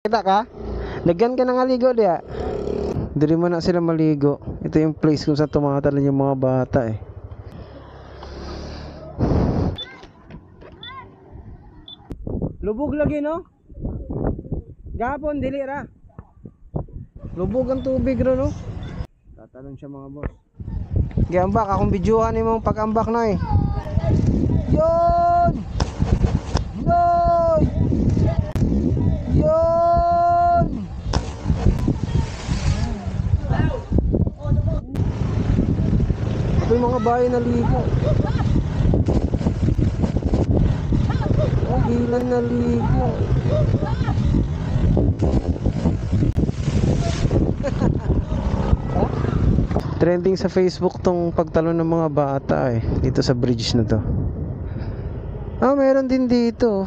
Kita ka? Lagyan ka ng aligo diya. Dili man na sila maligo. Ito yung place kung saan tumatalon yung mga bata eh. Lubog lagi no? Gapon dili ra. Lubog ang tubig ro no? Tatalon siya mga boss. Giambak akong bidyuhan imong pag-ambak na eh. Yon! Yon! Yon! Ito yung mga bahay na ligo. Oh, gilan na ligo. Trending sa Facebook tong pagtalon ng mga bata eh. Dito sa bridge na to. Ah, meron din dito.